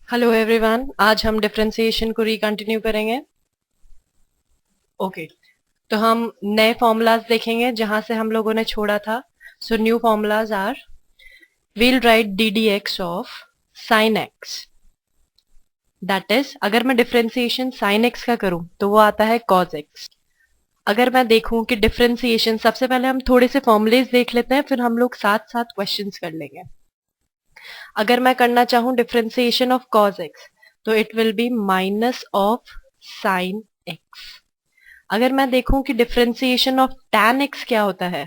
Hello everyone, आज हम differentiation को रिकंटिन्यू करेंगे। ओके, तो हम नए फॉर्मूलाज देखेंगे जहां से हम लोगों ने छोड़ा था। So new formulas are, we'll write d D x of sine x, that is अगर मैं डिफरेंशिएशन साइन एक्स का करूं तो वो आता है कॉज एक्स। अगर मैं देखूं कि डिफरेंशिएशन, सबसे पहले हम थोड़े से फॉर्मूलेज देख लेते हैं, फिर हम लोग साथ साथ क्वेश्चंस कर लेंगे। अगर मैं करना चाहूं डिफरेंशिएशन ऑफ कॉज एक्स, तो it will B minus of sine x. अगर मैं देखूं कि डिफरेंशिएशन ऑफ tan x क्या होता है,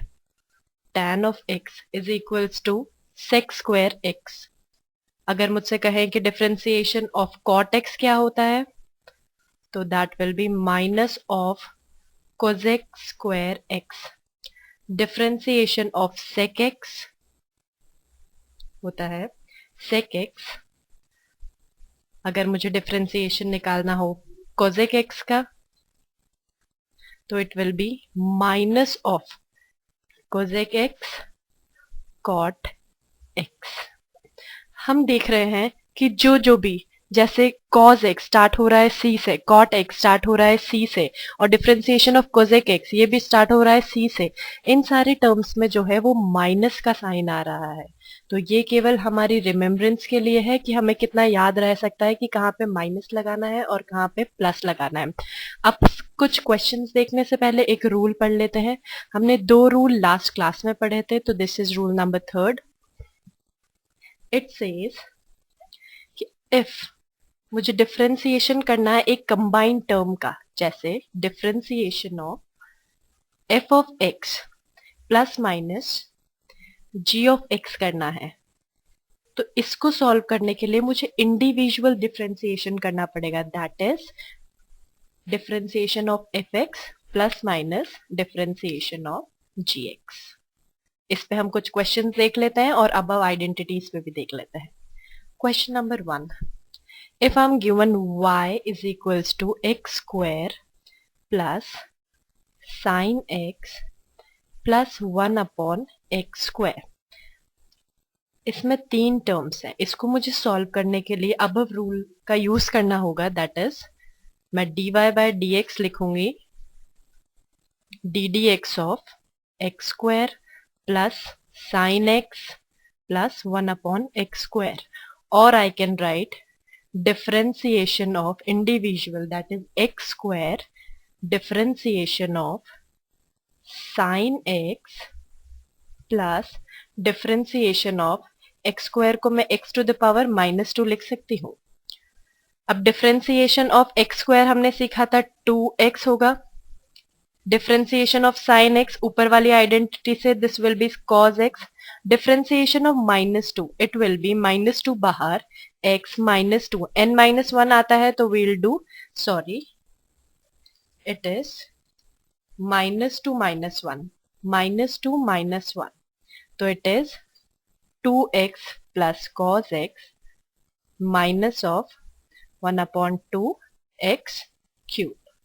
tan of x is equals to sec square x। अगर मुझसे कहें कि डिफरेंशिएशन ऑफ cot x क्या होता है, तो that will be minus of cosec square x। Differentiation of sec x होता है sec x। अगर मुझे डिफरेंशिएशन निकालना हो cosec x का, तो it will B minus of cosec x cot x। हम देख रहे हैं कि जो भी, जैसे cos x स्टार्ट हो रहा है c से, cot x स्टार्ट हो रहा है c से, और डिफरेंशिएशन ऑफ cosec x ये भी स्टार्ट हो रहा है c से। इन सारे टर्म्स में जो है वो माइनस का साइन आ रहा है। तो ये केवल हमारी रिमेम्बरेंस के लिए है कि हमें कितना याद रह सकता है कि कहाँ पे माइनस लगाना है और कहाँ पे प्लस लगाना है। अब कुछ क्वेश्चंस देखने से पहले एक रूल पढ़ लेते हैं। हमने 2 रूल लास्ट क्लास में पढ़े थे, तो this is rule number 3। It says कि इफ मुझे डिफरेंशिएशन करना है एक कंबाइंड टर्म का, जैसे differentiation of f of x plus minus g of x करना है, तो इसको सॉल्व करने के लिए मुझे इंडिविजुअल डिफरेंशिएशन करना पड़ेगा। That is differentiation of f x plus minus differentiation of g x. इस पे हम कुछ क्वेश्चंस देख लेते हैं और अबव आइडेंटिटीज पे भी देख लेते हैं। Question number 1, if I'm given y is equals to x square plus sin x plus 1 upon x square, इसमें 3 टर्म्स हैं। इसको मुझे सॉल्व करने के लिए अबव रूल का यूज करना होगा। दैट इज मैं dy बाय dx लिखूंगी D D x of X square plus sine X plus 1 upon X square, और I can write differentiation of individual, that is x square differentiation of sin x plus differentiation of x square को मैं x to the power -2 लिख सकती हूँ। अब differentiation of x square हमने सीखा था 2x होगा। differentiation of sin x ऊपर वाली आइडेंटिटी से this will be cos x। differentiation of -2 it will be -2 बाहर, x -2 n -1 आता है तो we'll do, sorry, it is -2 -1 -2 -1, तो it is 2x plus cos x minus of 1 upon 2 x cube।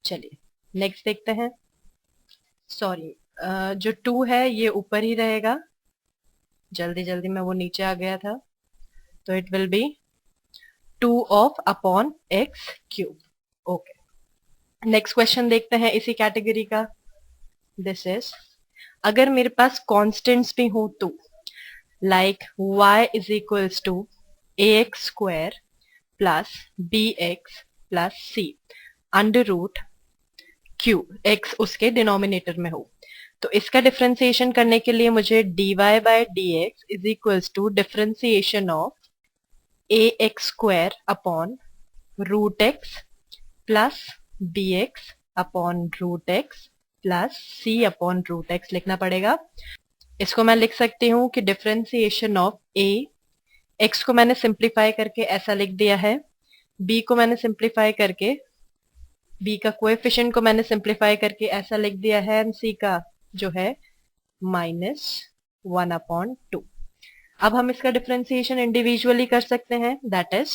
चलिए next देखते हैं। सॉरी, जो 2 है ये ऊपर ही रहेगा, जल्दी जल्दी में वो नीचे आ गया था, तो it will B 2 of upon x cube. Okay, next question देखते हैं इसी कैटेगरी का। दिस इज, अगर मेरे पास कॉन्स्टेंट्स भी हो तो, like y is equals to a x square plus b x plus c under root cube, x उसके डिनोमिनेटर में हो, तो इसका डिफरेंशिएशन करने के लिए मुझे dy by dx is equals to differentiation of a x square upon root x plus b x upon root x plus c upon root x लिखना पड़ेगा। इसको मैं लिख सकती हूँ कि डिफरेंशिएशन ऑफ ए, एक्स को मैंने सिंप्लीफाई करके ऐसा लिख दिया है, बी को मैंने सिंप्लीफाई करके, बी का कोएफिशिएंट को मैंने सिंप्लीफाई करके ऐसा लिख दिया है, एंड सी का जो है -1 अपॉन 2। अब हम इसका डिफरेंशिएशन इंडिविजुअली कर सकते हैं। दैट इज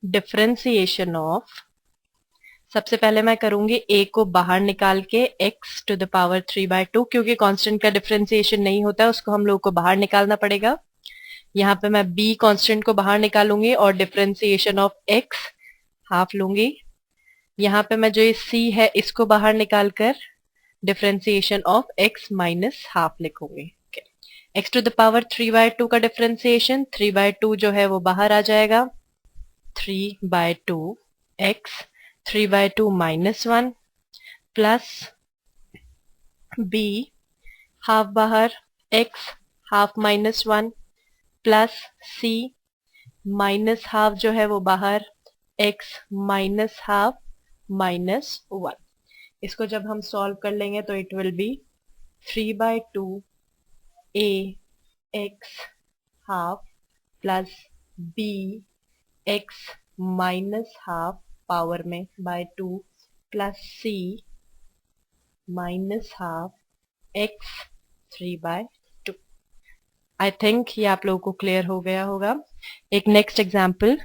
डिफरेंशिएशन ऑफ, सबसे पहले मैं करूंगी a को बाहर निकाल के x टू द पावर 3/2, क्योंकि कांस्टेंट का डिफरेंशिएशन नहीं होता है, उसको हम लोग को बाहर निकालना पड़ेगा। यहाँ पे मैं b कांस्टेंट को बाहर निकालूंगी और डिफरेंशिएशन ऑफ x हाफ लूंगी। यहाँ पे मैं जो ये c है इसको बाहर निकालकर differentiation of x minus half लिखूंगी। x टू द पावर 3/2 का डिफरेंशिएशन, 3/2 जो है वो बाहर आ जाएगा, 3/2 x, 3/2 minus 1 plus b half बाहर, x half minus 1 plus c minus half जो है वो बाहर, x माइनस हाफ माइनस 1। इसको जब हम सॉल्व कर लेंगे तो it will be 3/2 a x half plus b x minus half power में by 2 plus c minus half x 3/2। I think ये आप लोगों को क्लियर हो गया होगा। एक next example,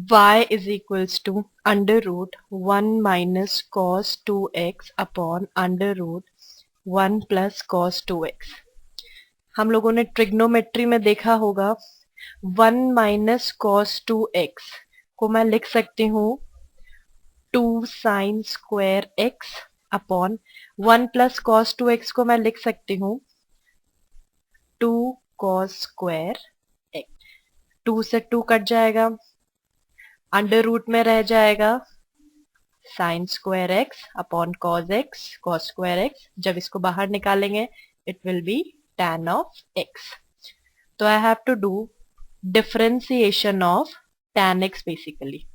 y is equals to under root 1 minus cos 2x upon under root 1 plus cos 2x। हम लोगों ने ट्रिग्नोमेट्री में देखा होगा 1 माइनस कॉस 2x को मैं लिख सकती हूँ 2 sine square x upon 1 plus cos 2x को मैं लिख सकती हूँ 2 कॉस स्क्वायर x। 2 से 2 कट जाएगा, अंडर रूट में रह जाएगा sine square x upon cos x, cos square x. जब इसको बाहर निकालेंगे it will be tan of x। तो I have to do differentiation of tan x basically,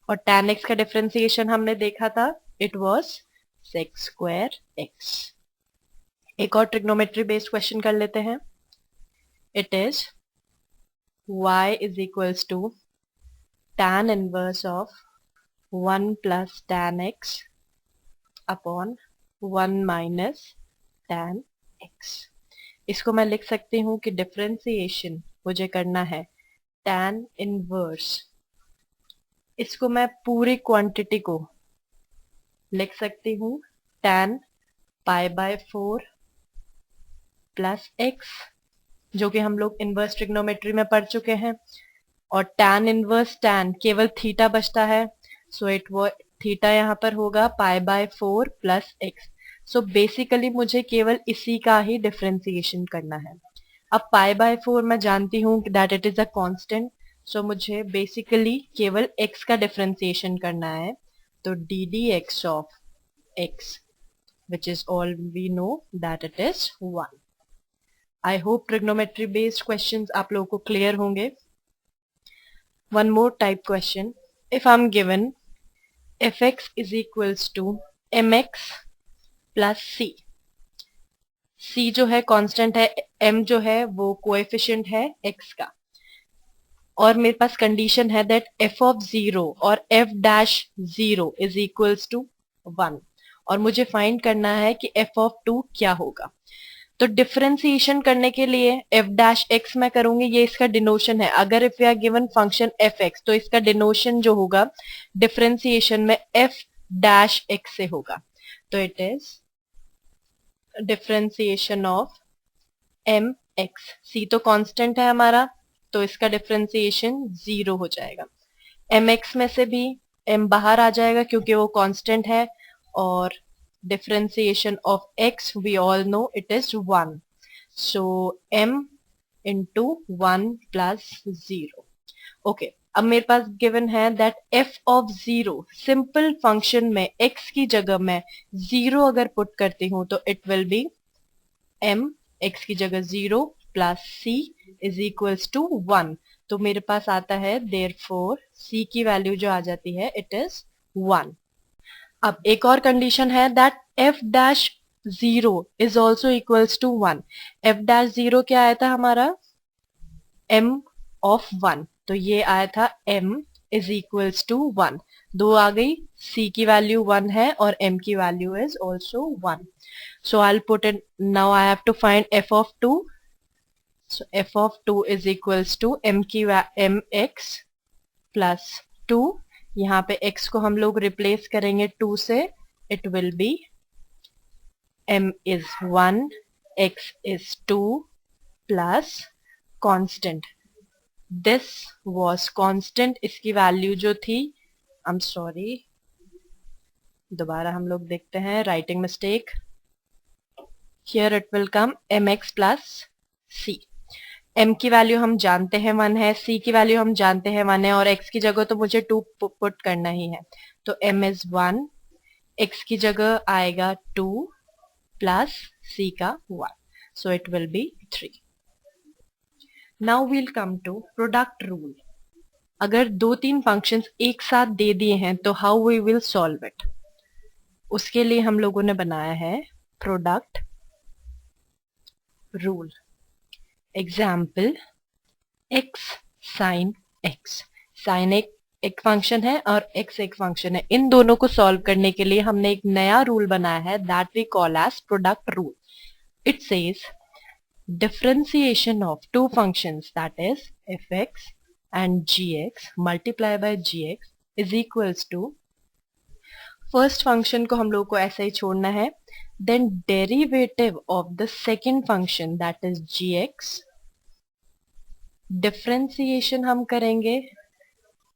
और tan x का डिफरेंशिएशन हमने देखा था, it was sec square x। एक और ट्रिग्नोमेट्री बेस्ड क्वेश्चन कर लेते हैं। It is y is equals to tan inverse of 1 plus tan x upon 1 minus tan x। इसको मैं लिख सकती हूँ कि डिफरेंशिएशन मुझे करना है tan इनवर्स, इसको मैं पूरी क्वांटिटी को लिख सकती हूँ tan π/4 प्लस x, जो कि हम लोग इनवर्स ट्रिग्नोमेट्री में पढ़ चुके हैं। और tan इनवर्स tan केवल थीटा बचता है, सो इट वो थीटा यहाँ पर होगा π/4 प्लस x। सो बेसिकली मुझे केवल इसी का ही डिफरेंशिएशन करना है। अब π/4 मैं जानती हूँ that it is a constant, so मुझे बेसिकली केवल x का डिफरेंशिएशन करना है। तो ddx of x which is all we know that it is 1। I hope trigonometry based questions आप लोगों को क्लियर होंगे। One more type question. If I'm given fx is equals to mx plus c, c जो है constant है, m जो है वो कोएफिशिएंट है x का, और मेरे पास कंडीशन है दैट f ऑफ 0 और f dash 0 is equals to 1, और मुझे फाइंड करना है कि f ऑफ 2 क्या होगा। तो डिफरेंशिएशन करने के लिए f डैश x मैं करूंगी, ये इसका डिनोशन है। अगर if you are given function fx तो इसका डिनोशन जो होगा डिफरेंशिएशन में f डैश x से होगा। तो it is differentiation of mx, c तो कांस्टेंट है हमारा, तो इसका डिफरेंशिएशन 0 हो जाएगा। mx में से भी m बाहर आ जाएगा क्योंकि वो कांस्टेंट है, और differentiation of x we all know it is 1, so m into 1 plus 0। okay, अब मेरे पास गिवन है that f of 0 simple function में x की जगह मैं 0 अगर पुट करती हूं तो it will be m x की जगह 0 plus c is equals to 1। तो मेरे पास आता है देयरफॉर c की वैल्यू जो आ जाती है इट इज 1। अब एक और कंडीशन है that f dash 0 is also equals to 1। f dash 0 क्या आया था हमारा, m ऑफ 1, तो ये आया था m इज इक्वल्स टू 1। 2 आ गई, c की वैल्यू 1 है और m की value is also 1। So I put it, now I have to find f of 2। So f of 2 is equals to mx plus 2, यहाँ पे x को हम लोग रिप्लेस करेंगे 2 से, it will be m is 1 x is 2 plus constant, this was constant, इसकी value जो थी, आई एम सॉरी, दोबारा हम लोग देखते हैं, writing mistake, here it will come mx plus c। m की वैल्यू हम जानते हैं 1 है, c की वैल्यू हम जानते हैं 1 है, और x की जगह तो मुझे 2 पुट करना ही है, तो m इज 1, x की जगह आएगा 2 प्लस c का 1, so it will be 3। Now we'll come to product rule. अगर 2-3 फंक्शंस एक साथ दे दिए हैं तो how we will solve it, उसके लिए हम लोगों ने बनाया है product rule. Example x sin x, sin एक फंक्शन है और x एक फंक्शन है, इन दोनों को सॉल्व करने के लिए हमने एक नया रूल बनाया है that we call as product rule. It says differentiation of two functions, that is fx and gx multiply by gx is equals to, first function को हम लोग को ऐसा ही छोड़ना है, then derivative of the second function that is gx, differentiation हम करेंगे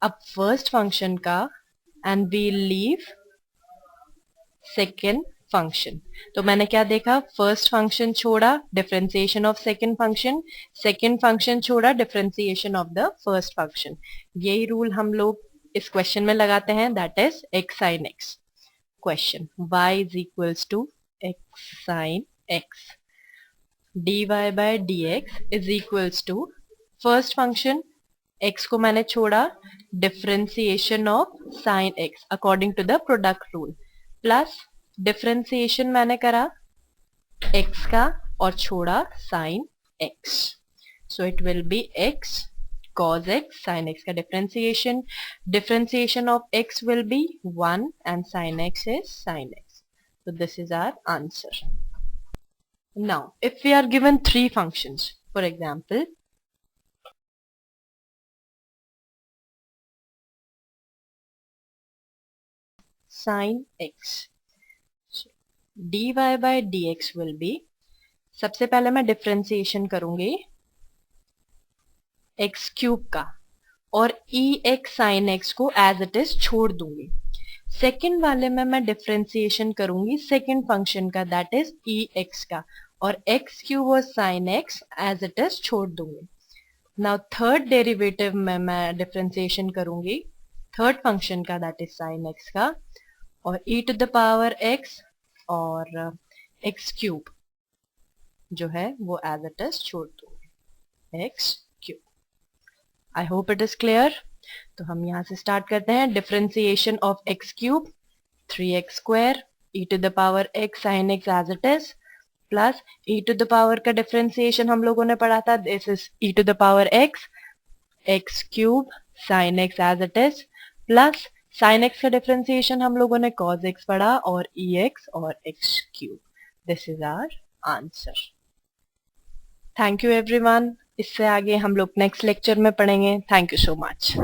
अब फर्स्ट फंक्शन का and we leave second function. तो मैंने क्या देखा, फर्स्ट फंक्शन छोड़ा, डिफरेंशिएशन ऑफ सेकेंड फंक्शन छोड़ा, differentiation of the first function. यही रूल हम लोग इस क्वेश्चन में लगाते हैं, that is x sin x। Question y is equals to x sin x, dy by dx is equals to, first function x को मैंने छोड़ा, differentiation of sine x according to the product rule, plus differentiation मैंने करा x का और छोड़ा sine x, so it will be x cos x sin x का differentiation of x will be 1 and sin x is sin x, so this is our answer. Now if we are given 3 functions, for example sin x, dy by dx will be, सबसे पहले मैं differentiation करूंगी x cube का और ex sin x को as it is छोड़ दूंगी। Second वाले में मैं डिफरेंशिएशन करूंगी सेकेंड फंक्शन का दैट इज ex का, और x क्यूब और sin x as it is छोड़ दूंगी। नाउ थर्ड डेरिवेटिव में मैं डिफरेंशिएशन करूंगी थर्ड फंक्शन का दैट इज sin x का, और e to the power x और x क्यूब जो है वो एज इट इज छोड़ दूंगी, x cube. I hope it is clear. तो हम यहां से स्टार्ट करते हैं, differentiation of x cube 3x square e to the power x sin x as it is, plus e to the power का differentiation हम लोगों ने पढ़ा था, this is e to the power x cube sin x as it is, plus sin x का differentiation हम लोगों ने cos x पढ़ा और ex और x cube. This is our answer. Thank you everyone. इससे आगे हम लोग नेक्स्ट लेक्चर में पढ़ेंगे। Thank you so much.